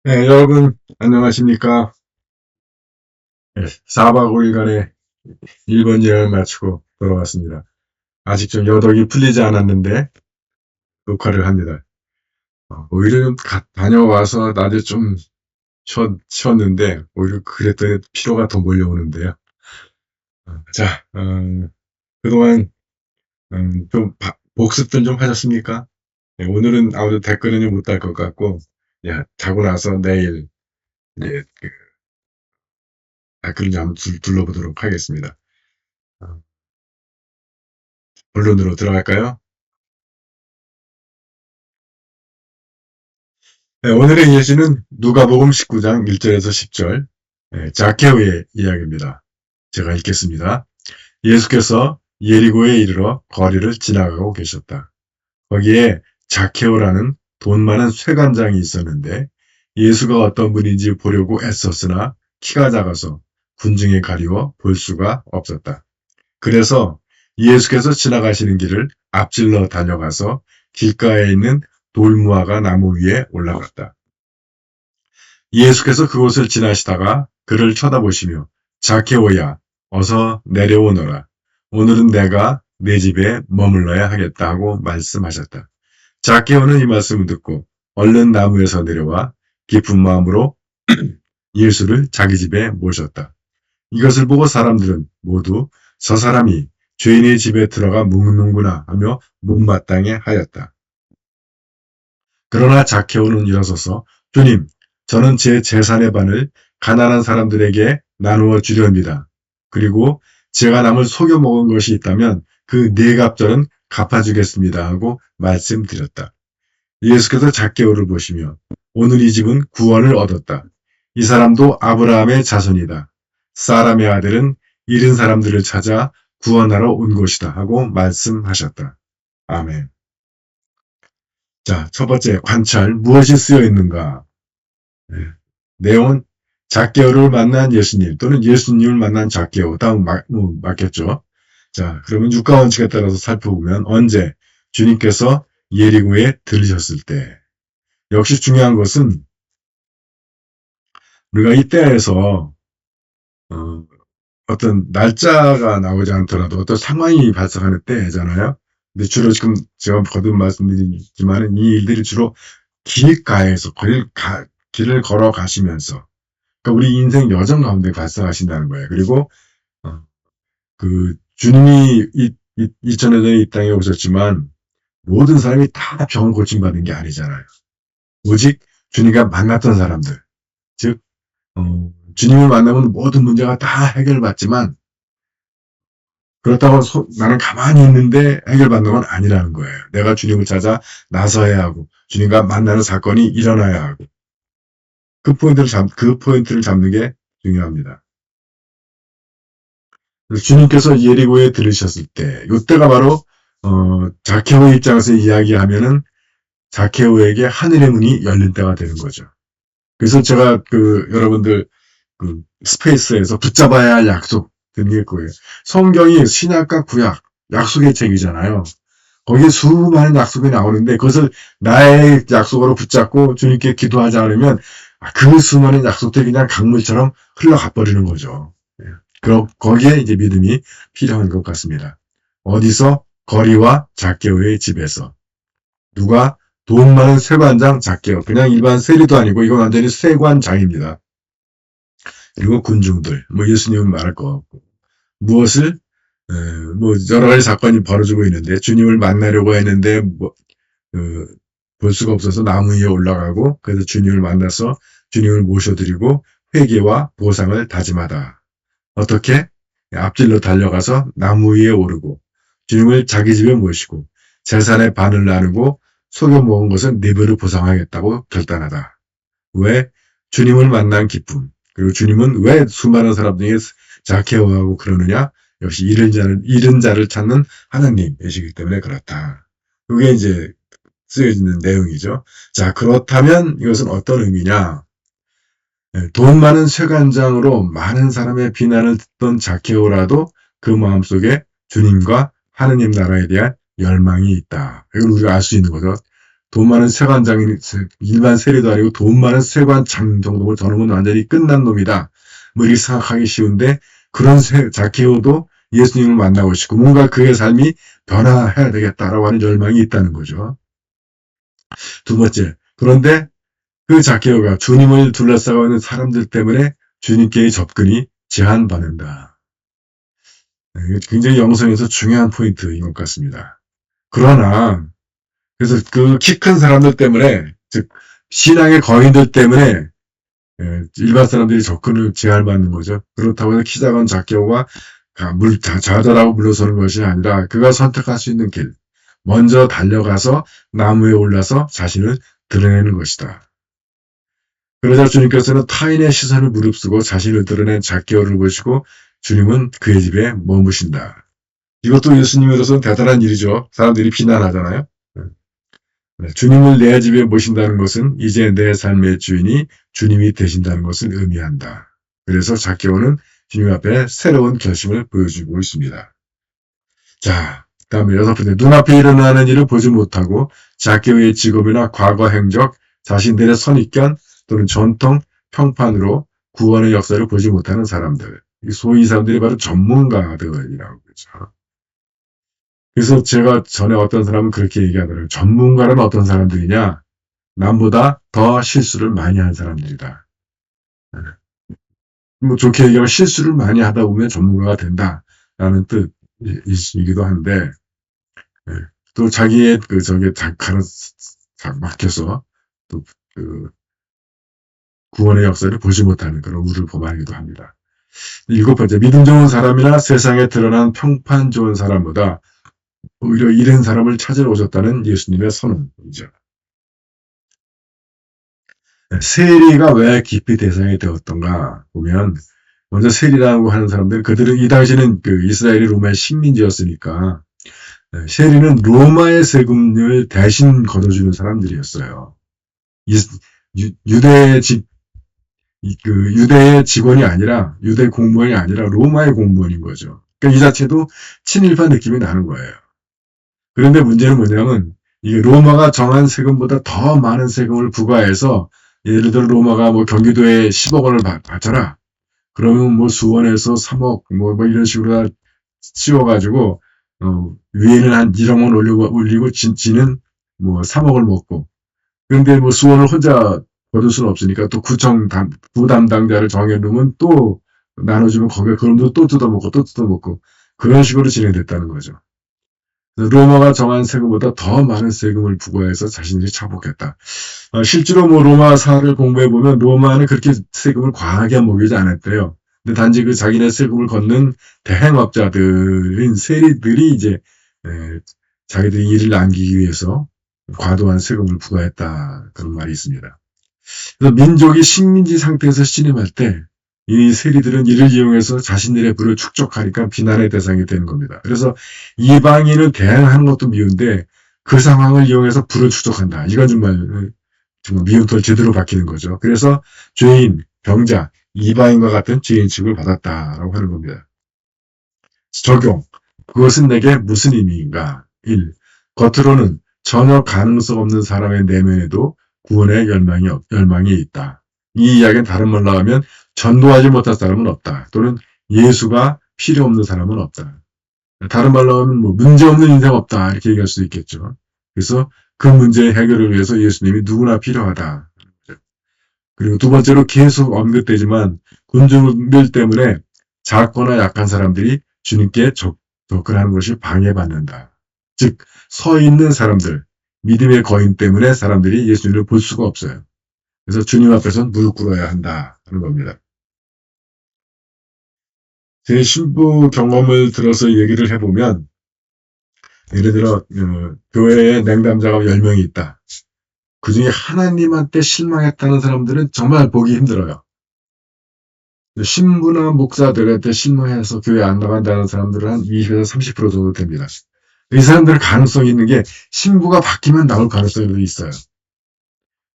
네, 여러분, 안녕하십니까. 네, 4박 5일간의 일본 여행을 마치고 돌아왔습니다. 아직 좀 여덕이 풀리지 않았는데, 녹화를 합니다. 오히려 좀 다녀와서 낮에 좀 쉬었는데, 오히려 그랬더니 피로가 더 몰려오는데요. 자, 그동안, 좀 복습들 좀 하셨습니까? 네, 오늘은 아무래도 댓글은 못 달 것 같고, 자고 나서 내일, 이제, 댓글을 좀 한번 둘러보도록 하겠습니다. 어, 본론으로 들어갈까요? 네, 오늘의 예시는 누가복음 19장 1절에서 10절, 자케오의 이야기입니다. 제가 읽겠습니다. 예수께서 예리고에 이르러 거리를 지나가고 계셨다. 거기에 자케오라는 돈 많은 쇠관장이 있었는데 예수가 어떤 분인지 보려고 애썼으나 키가 작아서 군중에 가리워 볼 수가 없었다. 그래서 예수께서 지나가시는 길을 앞질러 달려가서 길가에 있는 돌무화과 나무 위에 올라갔다. 예수께서 그곳을 지나시다가 그를 쳐다보시며 자케오야, 어서 내려오너라. 오늘은 내가 내 집에 머물러야 하겠다 하고 말씀하셨다. 자케오는 이 말씀을 듣고 얼른 나무에서 내려와 기쁜 마음으로 예수를 자기 집에 모셨다. 이것을 보고 사람들은 모두 저 사람이 죄인의 집에 들어가 묵는구나 하며 못마땅해 하였다. 그러나 자케오는 일어서서 주님, 저는 제 재산의 반을 가난한 사람들에게 나누어 주렵니다. 그리고 제가 남을 속여 먹은 것이 있다면 그 네 갑절은 갚아주겠습니다 하고 말씀드렸다. 예수께서 자케오를 보시며 오늘 이 집은 구원을 얻었다. 이 사람도 아브라함의 자손이다. 사람의 아들은 잃은 사람들을 찾아 구원하러 온 것이다 하고 말씀하셨다. 아멘. 자, 첫 번째 관찰, 무엇이 쓰여 있는가? 네. 내용은 자케오를 만난 예수님 또는 예수님을 만난 자케오, 다음 맞겠죠? 자, 그러면 육가 원칙에 따라서 살펴보면 언제 주님께서 예리고에 들으셨을 때, 역시 중요한 것은 우리가 이때에서 어떤 날짜가 나오지 않더라도 어떤 상황이 발생하는 때잖아요. 근데 주로 지금 제가 거듭 말씀드리지만 이 일들이 주로 길가에서 길을 걸어가시면서 그러니까 우리 인생 여정 가운데 발생하신다는 거예요. 그리고 그 주님이 2000년 전에 이 땅에 오셨지만 모든 사람이 다 병 고침받은 게 아니잖아요. 오직 주님과 만났던 사람들, 즉 주님을 만나면 모든 문제가 다 해결받지만 그렇다고 나는 가만히 있는데 해결받는 건 아니라는 거예요. 내가 주님을 찾아 나서야 하고 주님과 만나는 사건이 일어나야 하고 그 포인트를 잡는 게 중요합니다. 주님께서 예리고에 들으셨을 때, 이때가 바로 자케오의 입장에서 이야기하면은 자케오에게 하늘의 문이 열린 때가 되는 거죠. 그래서 제가 여러분들 스페이스에서 붙잡아야 할 약속 드는 게 그거예요. 성경이 신약과 구약 약속의 책이잖아요. 거기에 수많은 약속이 나오는데 그것을 나의 약속으로 붙잡고 주님께 기도하지 않으면 그 수많은 약속들이 그냥 강물처럼 흘러가 버리는 거죠. 거기에 이제 믿음이 필요한 것 같습니다. 어디서? 거리와 자케오의 집에서. 누가? 돈 많은 세관장 자케오. 그냥 일반 세리도 아니고 이건 완전히 세관장입니다. 그리고 군중들. 예수님은 말할 것 같고. 무엇을? 여러 가지 사건이 벌어지고 있는데 주님을 만나려고 했는데 볼 수가 없어서 나무 위에 올라가고 그래서 주님을 만나서 주님을 모셔드리고 회개와 보상을 다짐하다. 어떻게? 앞질러 달려가서 나무 위에 오르고 주님을 자기 집에 모시고 재산의 반을 나누고 속여 먹은 것은 네 배로 보상하겠다고 결단하다. 왜? 주님을 만난 기쁨. 그리고 주님은 왜 수많은 사람들이 자케오하고 그러느냐? 역시 잃은 자를 찾는 하나님이시기 때문에 그렇다. 이게 이제 쓰여지는 내용이죠. 자, 그렇다면 이것은 어떤 의미냐? 돈 많은 쇠관장으로 많은 사람의 비난을 듣던 자케오라도 그 마음속에 주님과 하느님 나라에 대한 열망이 있다. 이걸 우리가 알 수 있는 거죠. 돈 많은 세관장인, 일반 세리도 아니고 돈 많은 세관장 정도면 저놈은 완전히 끝난 놈이다. 뭐 이렇게 생각하기 쉬운데, 그런 자케오도 예수님을 만나고 싶고 뭔가 그의 삶이 변화해야 되겠다라고 하는 열망이 있다는 거죠. 두 번째, 그런데 그 자케오가 주님을 둘러싸고 있는 사람들 때문에 주님께의 접근이 제한받는다. 굉장히 영성에서 중요한 포인트인 것 같습니다. 그러나 그래서 그 키 큰 사람들 때문에, 즉 신앙의 거인들 때문에 일반 사람들이 접근을 제한받는 거죠. 그렇다고 해서 키 작은 자케오가 좌절하고 물러서는 것이 아니라 그가 선택할 수 있는 길, 먼저 달려가서 나무에 올라서 자신을 드러내는 것이다. 그러자 주님께서는 타인의 시선을 무릅쓰고 자신을 드러낸 자케오를 보시고 주님은 그의 집에 머무신다. 이것도 예수님으로서는 대단한 일이죠. 사람들이 비난하잖아요. 주님을 내 집에 모신다는 것은 이제 내 삶의 주인이 주님이 되신다는 것을 의미한다. 그래서 자케오는 주님 앞에 새로운 결심을 보여주고 있습니다. 자, 다음에 여섯 번째, 눈앞에 일어나는 일을 보지 못하고 자케오의 직업이나 과거 행적, 자신들의 선입견 또는 전통, 평판으로 구원의 역사를 보지 못하는 사람들. 소위 이 사람들이 바로 전문가들이라고 그러죠. 그래서 제가 전에 어떤 사람은 그렇게 얘기하더라고요. 전문가는 어떤 사람들이냐? 남보다 더 실수를 많이 한 사람들이다. 뭐 좋게 얘기하면 실수를 많이 하다 보면 전문가가 된다라는 뜻이기도 한데, 또 자기의 막혀서 또 구원의 역사를 보지 못하는 그런 우를 범하기도 합니다. 일곱 번째, 믿음 좋은 사람이나 세상에 드러난 평판 좋은 사람보다 오히려 이런 사람을 찾으러 오셨다는 예수님의 선언이죠. 세리가 왜 깊이 대상이 되었던가 보면, 먼저 세리라고 하는 사람들, 그들은 이 당시는 이스라엘이 로마의 식민지였으니까 세리는 로마의 세금을 대신 걷어주는 사람들이었어요. 유대의 직원이 아니라, 유대 공무원이 아니라 로마의 공무원인 거죠. 그러니까 이 자체도 친일파 느낌이 나는 거예요. 그런데 문제는 뭐냐면, 이게 로마가 정한 세금보다 더 많은 세금을 부과해서, 예를 들어 로마가 뭐 경기도에 10억 원을 바쳐라. 그러면 뭐 수원에서 3억, 뭐 이런 식으로 씌워가지고, 위에는 한 1억 원 올리고, 지는 뭐 3억을 먹고. 그런데 뭐 수원을 혼자 거둘 수는 없으니까 또 구 담당자를 정해놓으면 또 나눠주면 거기에 그런 또 뜯어먹고 그런 식으로 진행됐다는 거죠. 로마가 정한 세금보다 더 많은 세금을 부과해서 자신들이 차복했다. 실제로 뭐 로마사를 공부해보면 로마는 그렇게 세금을 과하게 먹이지 않았대요. 근데 단지 그 자기네 세금을 걷는 대행업자들인 세리들이 이제 자기들이 일을 남기기 위해서 과도한 세금을 부과했다. 그런 말이 있습니다. 그래서 민족이 식민지 상태에서 신임할 때 이 세리들은 이를 이용해서 자신들의 부를 축적하니까 비난의 대상이 되는 겁니다. 그래서 이방인을 대항하는 것도 미운데 그 상황을 이용해서 부를 축적한다. 이건 정말 미움털 제대로 박히는 거죠. 그래서 죄인, 병자, 이방인과 같은 죄인 취급을 받았다라고 하는 겁니다. 적용. 그것은 내게 무슨 의미인가? 1. 겉으로는 전혀 가능성 없는 사람의 내면에도 구원의 열망이 있다. 이 이야기는 다른 말로 하면 전도하지 못할 사람은 없다. 또는 예수가 필요 없는 사람은 없다. 다른 말로 하면 뭐 문제없는 인생 없다. 이렇게 얘기할 수도 있겠죠. 그래서 그 문제의 해결을 위해서 예수님이 누구나 필요하다. 그리고 두 번째로 계속 언급되지만 군중들 때문에 작거나 약한 사람들이 주님께 접근하는 것이 방해받는다. 즉, 서 있는 사람들, 믿음의 거인 때문에 사람들이 예수님을 볼 수가 없어요. 그래서 주님 앞에서는 무릎 꿇어야 한다 하는 겁니다. 제 신부 경험을 들어서 얘기를 해보면, 예를 들어 교회에 냉담자가 10명이 있다. 그 중에 하나님한테 실망했다는 사람들은 정말 보기 힘들어요. 신부나 목사들한테 실망해서 교회 안 나간다는 사람들은 한 20에서 30% 정도 됩니다. 이 사람들은 가능성이 있는 게 신부가 바뀌면 나올 가능성이 있어요.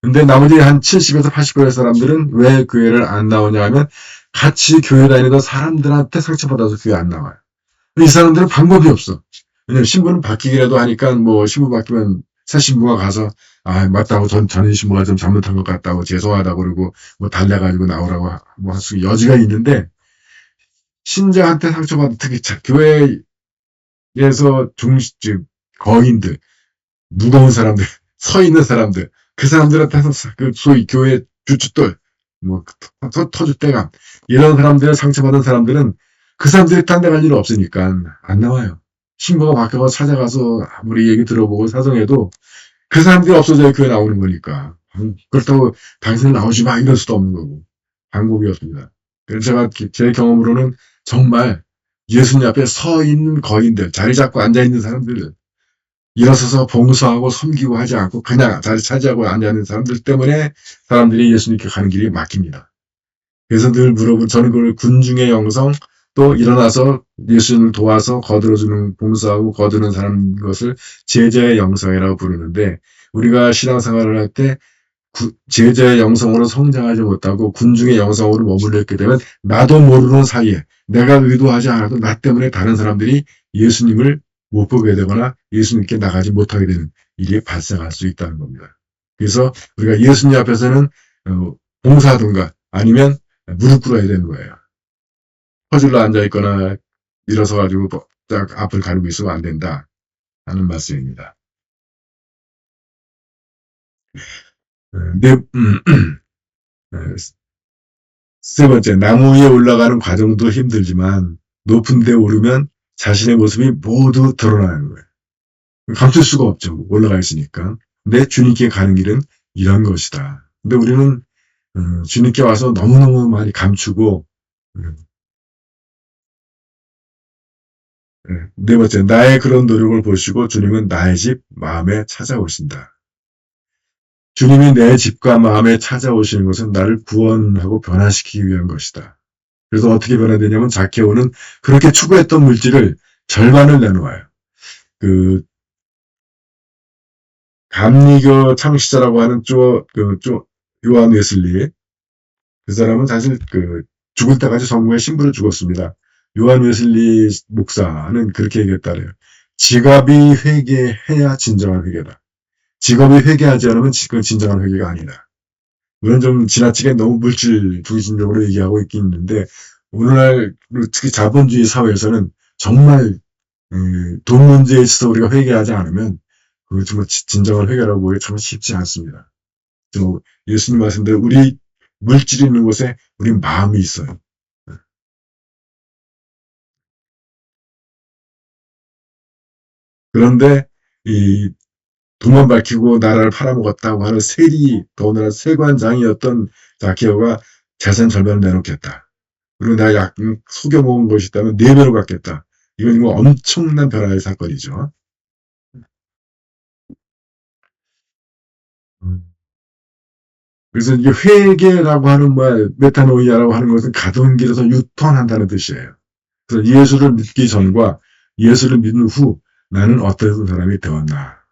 근데 나머지 한 70에서 80%의 사람들은 왜 교회를 안 나오냐 하면 같이 교회 다니던 사람들한테 상처받아서 교회 안 나와요. 이 사람들은 방법이 없어. 왜냐면 신부는 바뀌기라도 하니까 뭐 신부 바뀌면 새 신부가 가서 아 맞다고 전 신부가 좀 잘못한 것 같다고 죄송하다고 그러고 뭐 달래가지고 나오라고 뭐 할 수 여지가 있는데 신자한테 상처받은 특히 교회에서 즉 거인들 무거운 사람들 서 있는 사람들 그 사람들한테서 그 소위 교회 주춧돌 뭐 터줏대감 이런 사람들 상처받은 사람들은 그 사람들이 딴 데 갈 일은 없으니까 안 나와요. 신부가 바뀌어서 찾아가서 아무리 얘기 들어보고 사정해도 그 사람들이 없어져야 교회 나오는 거니까. 그렇다고 당신은 나오지 마 이럴 수도 없는 거고. 방법이 없습니다. 그래서 제가 제 경험으로는 정말 예수님 앞에 서 있는 거인들, 자리 잡고 앉아있는 사람들, 일어서서 봉사하고 섬기고 하지 않고 그냥 자리 차지하고 앉아있는 사람들 때문에 사람들이 예수님께 가는 길이 막힙니다. 그래서 늘 저는 그걸 군중의 영성, 또 일어나서 예수님을 도와서 거들어주는, 봉사하고 거두는 사람 것을 제자의 영성이라고 부르는데, 우리가 신앙생활을 할 때 제자의 영성으로 성장하지 못하고 군중의 영성으로 머물러 있게 되면 나도 모르는 사이에 내가 의도하지 않아도 나 때문에 다른 사람들이 예수님을 못 보게 되거나 예수님께 나가지 못하게 되는 일이 발생할 수 있다는 겁니다. 그래서 우리가 예수님 앞에서는 봉사하든가 아니면 무릎 꿇어야 되는 거예요. 퍼질러 앉아있거나 일어서 가지고 딱 앞을 가리고 있으면 안 된다 하는 말씀입니다. 네, 세 번째, 나무 위에 올라가는 과정도 힘들지만 높은 데 오르면 자신의 모습이 모두 드러나는 거예요. 감출 수가 없죠. 올라가 있으니까. 근데 주님께 가는 길은 이런 것이다. 근데 우리는 주님께 와서 너무너무 많이 감추고 네 번째, 나의 그런 노력을 보시고 주님은 나의 집 마음에 찾아오신다. 주님이 내 집과 마음에 찾아오시는 것은 나를 구원하고 변화시키기 위한 것이다. 그래서 어떻게 변화되냐면 자케오는 그렇게 추구했던 물질을 절반을 내놓아요. 그 감리교 창시자라고 하는 요한 웨슬리 그 사람은 사실 죽을 때까지 성공의 신부를 죽었습니다. 요한 웨슬리 목사는 그렇게 얘기했다래요. 지갑이 회개해야 진정한 회개다. 직업이 회개하지 않으면 그건 진정한 회개가 아니다. 물론 좀 지나치게 너무 물질 중심적으로 얘기하고 있긴 있는데 오늘날 특히 자본주의 사회에서는 정말 돈 문제에 있어서 우리가 회개하지 않으면 그걸 정말 진정한 회개라고 보기 정말 쉽지 않습니다. 예수님 말씀대로 우리 물질이 있는 곳에 우리 마음이 있어요. 그런데 이 돈만 밝히고 나라를 팔아먹었다고 하는 더군다나 세관장이었던 자케오가 재산 절반을 내놓겠다. 그리고 내가 속여먹은 것이 있다면 4배로 갚겠다. 이건 뭐 엄청난 변화의 사건이죠. 그래서 이게 회개라고 하는 말, 메타노이아라고 하는 것은 가던 길에서 유턴한다는 뜻이에요. 그래서 예수를 믿기 전과 예수를 믿는 후 나는 어떤 사람이 되었나.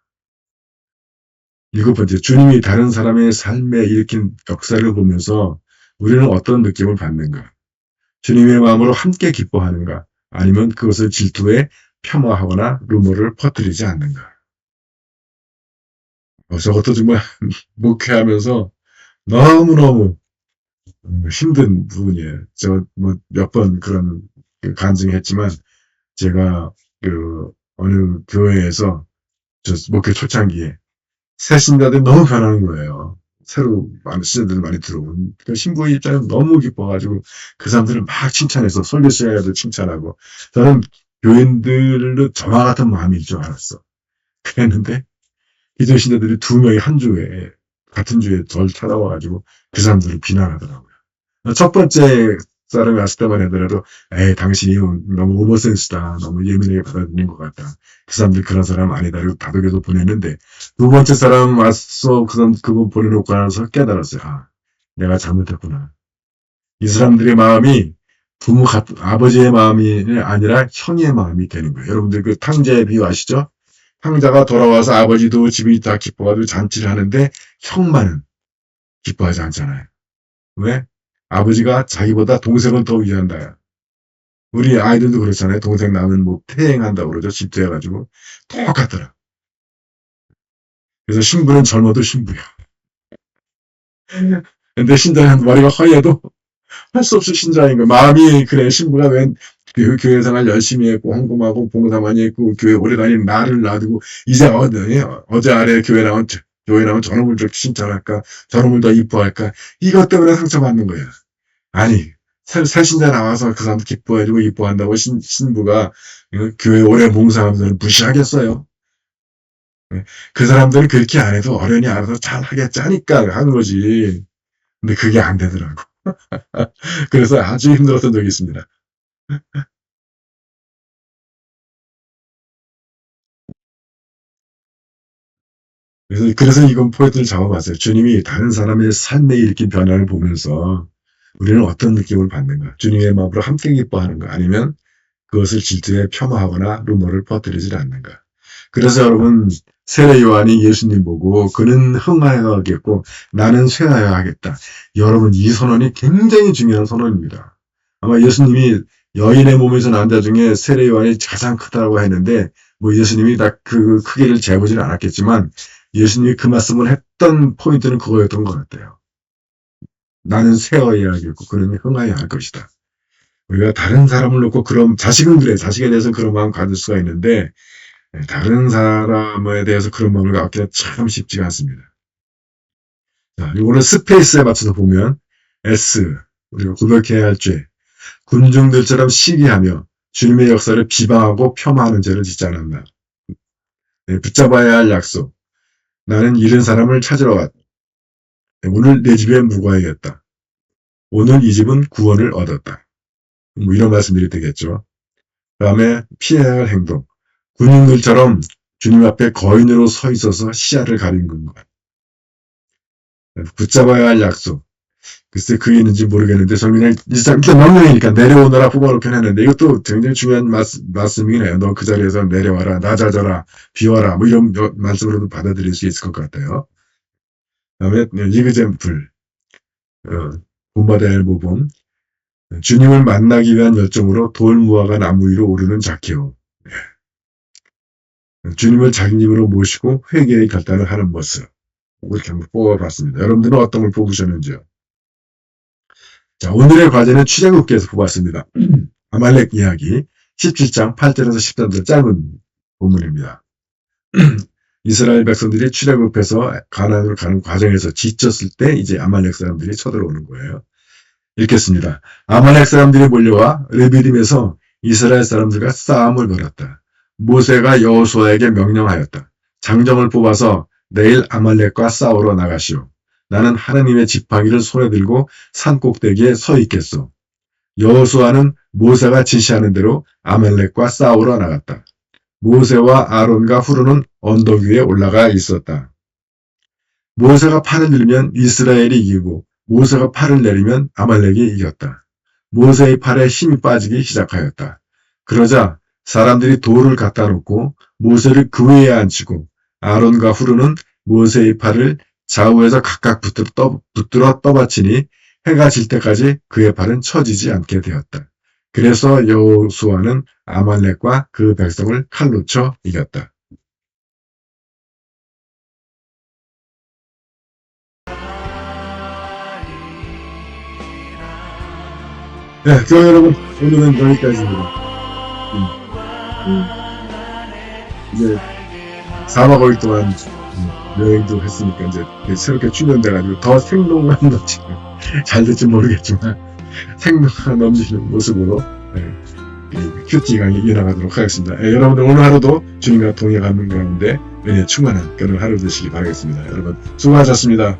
일곱 번째, 주님이 다른 사람의 삶에 일으킨 역사를 보면서 우리는 어떤 느낌을 받는가? 주님의 마음으로 함께 기뻐하는가? 아니면 그것을 질투에 폄하하거나 루머를 퍼뜨리지 않는가? 저것도 정말 목회하면서 너무너무 힘든 부분이에요. 저 뭐 몇 번 그런 간증했지만 제가 어느 교회에서 저 목회 초창기에 새 신자들이 너무 변하는 거예요. 새로 많은 신자들이 많이 들어오고 그러니까 신부의 입장에서 너무 기뻐가지고 그 사람들을 막 칭찬해서 설교 시간에도 칭찬하고 저는 교인들로 저와 같은 마음일 줄 알았어. 그랬는데 기존 신자들이 2명이 한 주에 같은 주에 절 찾아와가지고 그 사람들을 비난하더라고요. 첫 번째 사람이 왔을 때만 하더라도 에이 당신이 너무 오버센스다. 너무 예민하게 받아들이는 것 같다. 그 사람들 그런 사람 아니다. 그리고 다독여서 보냈는데 두 번째 사람 왔어. 그분 보내놓고 나서 깨달았어요. 아, 내가 잘못했구나. 이 사람들의 마음이 아버지의 마음이 아니라 형의 마음이 되는 거예요. 여러분들 그 탕자의 비유 아시죠? 탕자가 돌아와서 아버지도 집이 다 기뻐가지고 잔치를 하는데 형만은 기뻐하지 않잖아요. 왜? 아버지가 자기보다 동생을 더 위한다. 우리 아이들도 그렇잖아요. 동생 나오면 뭐 퇴행한다고 그러죠. 질투해가지고. 똑같더라. 그래서 신부는 젊어도 신부야. 근데 신자는 머리가 허해도 할 수 없이 신자인 거. 마음이 그래. 신부가 웬 교회 생활 열심히 했고 헌금하고 봉사 많이 했고 교회 오래 다닌 나를 놔두고 이제 어제 아래 교회 나온 저놈을 저렇게 신청할까 저놈을 더 이뻐할까 이것 때문에 상처받는 거야. 아니 새 신자 나와서 그 사람도 기뻐해주고 이뻐한다고 신부가 교회 오래 봉사하면서 무시하겠어요. 그 사람들은 그렇게 안 해도 어련히 알아서 잘 하겠지 하니까 하는 거지. 근데 그게 안 되더라고. 그래서 아주 힘들었던 적이 있습니다. 그래서 이건 포인트를 잡아봤어요. 주님이 다른 사람의 삶에 일으킨 변화를 보면서 우리는 어떤 느낌을 받는가? 주님의 마음으로 함께 기뻐하는가? 아니면 그것을 질투에 폄하하거나 루머를 퍼뜨리지 않는가? 그래서 여러분 세례 요한이 예수님 보고 그는 흥하여 하겠고 나는 쇠하여 하겠다. 여러분 이 선언이 굉장히 중요한 선언입니다. 아마 예수님이 여인의 몸에서 난 자 중에 세례 요한이 가장 크다고 했는데 뭐 예수님이 다 그 크기를 재보지는 않았겠지만 예수님이 그 말씀을 했던 포인트는 그거였던 것 같아요. 나는 쇠하여야 하겠고 그는 흥하여야 할 것이다. 우리가 다른 사람을 놓고 그런 자식은 그래 자식에 대해서 그런 마음 가질 수가 있는데 다른 사람에 대해서 그런 마음을 갖기가 참 쉽지가 않습니다. 자, 이거는 스페이스에 맞춰서 보면 S 우리가 구별해야 할 죄, 군중들처럼 시기하며 주님의 역사를 비방하고 폄하하는 죄를 짓지 않았나. 네, 붙잡아야 할 약속. 나는 잃은 사람을 찾으러 갔다. 네, 오늘 내 집에 묵어야겠다. 오늘 이 집은 구원을 얻었다. 뭐 이런 말씀들이 되겠죠. 그 다음에 피해야 할 행동. 군인들처럼 주님 앞에 거인으로 서 있어서 시야를 가리는 것. 붙잡아야 할 약속. 글쎄 그게 있는지 모르겠는데 저는 그냥 일단 명령이니까 내려오너라 뽑아놓긴 했는데 이것도 굉장히 중요한 말씀이긴 해요. 너 그 자리에서 내려와라 낮아져라 비워라 뭐 이런 말씀으로도 받아들일 수 있을 것 같아요. 그 다음에 이그젠플 본받아야 할 모범. 주님을 만나기 위한 열정으로 돌무화과 나무 위로 오르는 자키오. 주님을 자기 집으로 모시고 회개의 결단을 하는 모습. 이렇게 한번 뽑아봤습니다. 여러분들은 어떤 걸 뽑으셨는지요? 자, 오늘의 과제는 출애굽기에서 뽑았습니다. 아말렉 이야기 17장 8절에서 13절 짧은 본문입니다. 이스라엘 백성들이 출애굽해서 가나안으로 가는 과정에서 지쳤을 때 이제 아말렉 사람들이 쳐들어오는 거예요. 읽겠습니다. 아말렉 사람들이 몰려와 르비딤에서 이스라엘 사람들과 싸움을 벌였다. 모세가 여호수아에게 명령하였다. 장정을 뽑아서 내일 아말렉과 싸우러 나가시오. 나는 하나님의 지팡이를 손에 들고 산 꼭대기에 서 있겠소. 여호수아는 모세가 지시하는 대로 아말렉과 싸우러 나갔다. 모세와 아론과 후르는 언덕 위에 올라가 있었다. 모세가 팔을 들면 이스라엘이 이기고 모세가 팔을 내리면 아말렉이 이겼다. 모세의 팔에 힘이 빠지기 시작하였다. 그러자 사람들이 돌을 갖다 놓고 모세를 그 위에 앉히고 아론과 후르는 모세의 팔을 좌우에서 각각 붙들어 떠받치니 해가 질 때까지 그의 팔은 처지지 않게 되었다. 그래서 여호수아는 아말렉과 그 백성을 칼로 쳐 이겼다. 네, 그럼 여러분 오늘은 여기까지입니다. 이제 4박 5일 동안 여행도 했으니까 이제 새롭게 출연돼가지고 더 생동감 넘치는 잘 될지 모르겠지만 생동감 넘치는 모습으로 큐티 강의 이어나가도록 하겠습니다. 여러분들 오늘 하루도 주님과 동행하는 가운데 은혜 충만한 그런 하루 되시기 바라겠습니다. 여러분 수고하셨습니다.